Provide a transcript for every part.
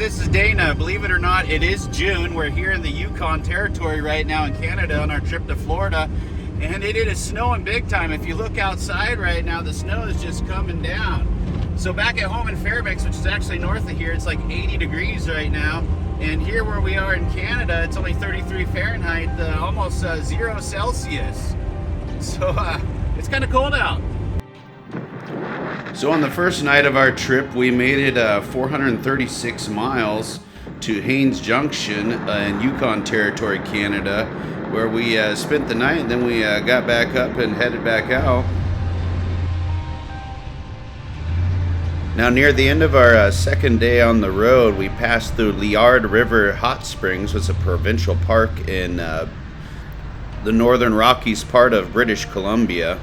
this is Dana. Believe it or not, it is June. We're here in the Yukon Territory right now in Canada on our trip to Florida. And it is snowing big time. If you look outside right now, the snow is just coming down. So back at home in Fairbanks, which is actually north of here, it's like 80 degrees right now. And here where we are in Canada, it's only 33 Fahrenheit, almost 0 Celsius. So it's kind of cold out. So on the first night of our trip, we made it 436 miles to Haines Junction in Yukon Territory, Canada, where we spent the night, and then we got back up and headed back out. Now near the end of our second day on the road, we passed through Liard River Hot Springs, which is a provincial park in the Northern Rockies part of British Columbia.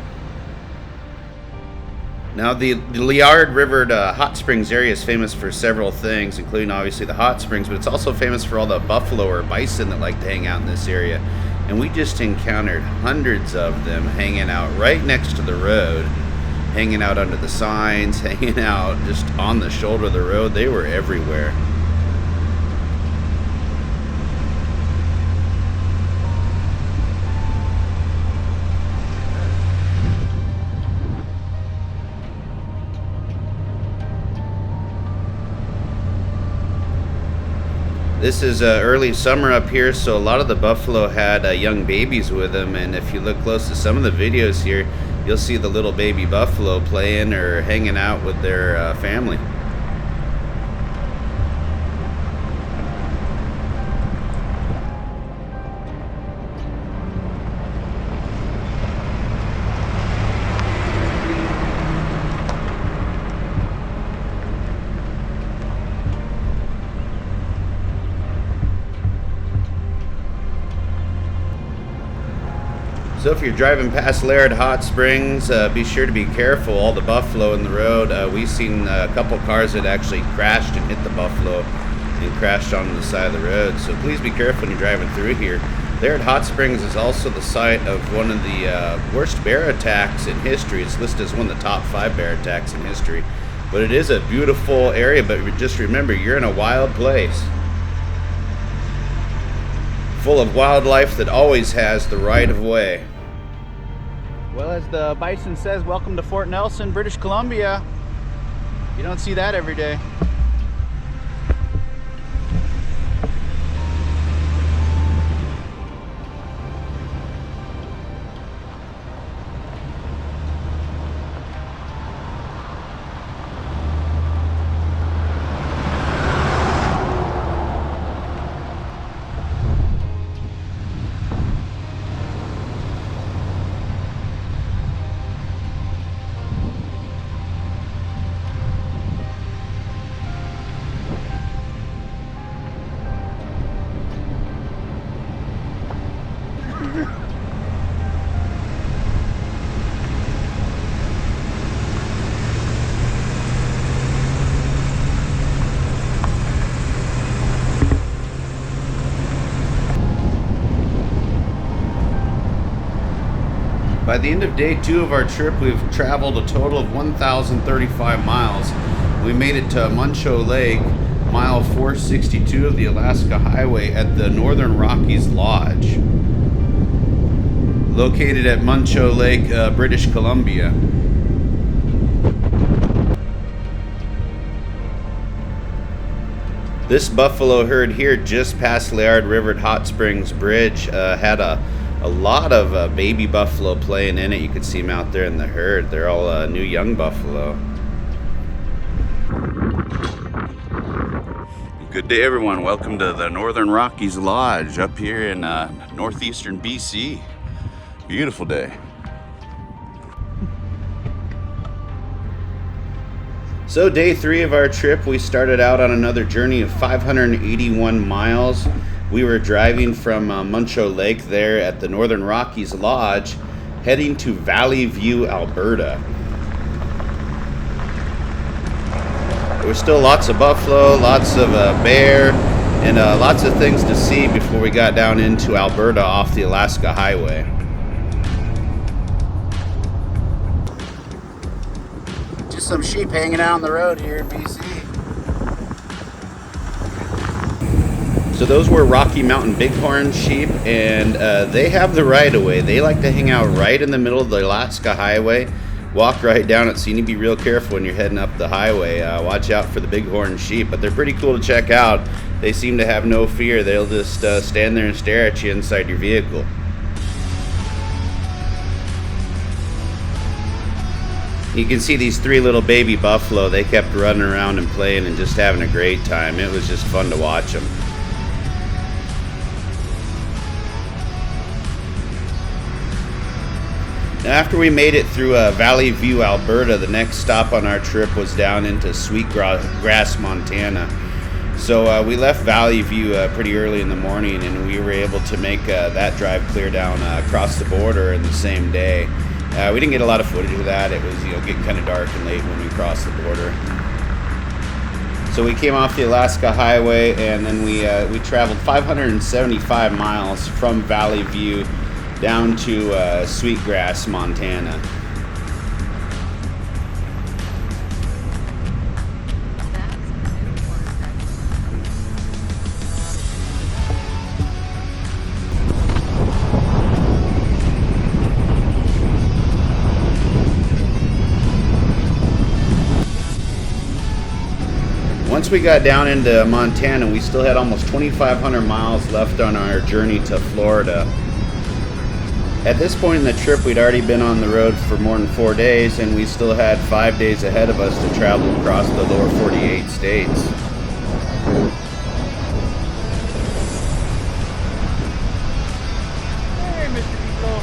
Now the Liard River Hot Springs area is famous for several things, including obviously the hot springs, but it's also famous for all the buffalo or bison that like to hang out in this area. And we just encountered hundreds of them hanging out right next to the road, hanging out under the signs, hanging out just on the shoulder of the road. They were everywhere. This is early summer up here, so a lot of the buffalo had young babies with them, and if you look close to some of the videos here, you'll see the little baby buffalo playing or hanging out with their family. So if you're driving past Liard Hot Springs, be sure to be careful. All the buffalo in the road. We've seen a couple cars that actually crashed and hit the buffalo and crashed onto the side of the road. So please be careful when you're driving through here. Liard Hot Springs is also the site of one of the worst bear attacks in history. It's listed as one of the top 5 bear attacks in history. But it is a beautiful area, but just remember, you're in a wild place, full of wildlife that always has the right of way. Well, as the Bison says, welcome to Fort Nelson, British Columbia. You don't see that every day. By the end of day 2 of our trip, we've traveled a total of 1,035 miles. We made it to Muncho Lake, mile 462 of the Alaska Highway at the Northern Rockies Lodge, located at Muncho Lake, British Columbia. This buffalo herd here just past Liard River Hot Springs Bridge had a lot of baby buffalo playing in it. You can see them out there in the herd. They're all new young buffalo. Good day, everyone. Welcome to the Northern Rockies Lodge up here in northeastern BC. Beautiful day. So day 3 of our trip, we started out on another journey of 581 miles. We were driving from Muncho Lake there at the Northern Rockies Lodge, heading to Valley View, Alberta. There was still lots of buffalo, lots of bear, and lots of things to see before we got down into Alberta off the Alaska Highway. Just some sheep hanging out on the road here in BC. So those were Rocky Mountain Bighorn sheep, and they have the right-of-way. They like to hang out right in the middle of the Alaska Highway, walk right down it, so you need to be real careful when you're heading up the highway. Watch out for the bighorn sheep, but they're pretty cool to check out. They seem to have no fear. They'll just stand there and stare at you inside your vehicle. You can see these 3 little baby buffalo. They kept running around and playing and just having a great time. It was just fun to watch them. After we made it through Valley View, Alberta, the next stop on our trip was down into Sweetgrass, Montana. So we left Valley View pretty early in the morning, and we were able to make that drive clear down across the border in the same day. We didn't get a lot of footage of that. It was getting kind of dark and late when we crossed the border. So we came off the Alaska Highway, and then we traveled 575 miles from Valley View down to Sweetgrass, Montana. Once we got down into Montana, we still had almost 2,500 miles left on our journey to Florida. At this point in the trip, we'd already been on the road for more than 4 days, and we still had 5 days ahead of us to travel across the lower 48 states. Hey, Mr. People.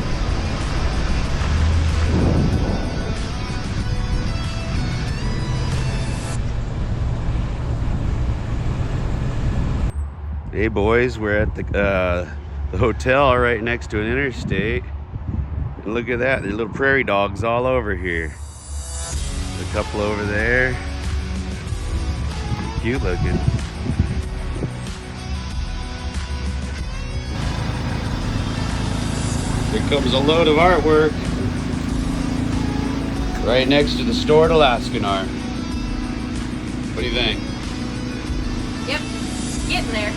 Hey boys, we're at the hotel right next to an interstate. And look at that, there's little prairie dogs all over here. A couple over there. Cute looking. Here comes a load of artwork. Right next to the stored Alaskan art. What do you think? Yep, getting there.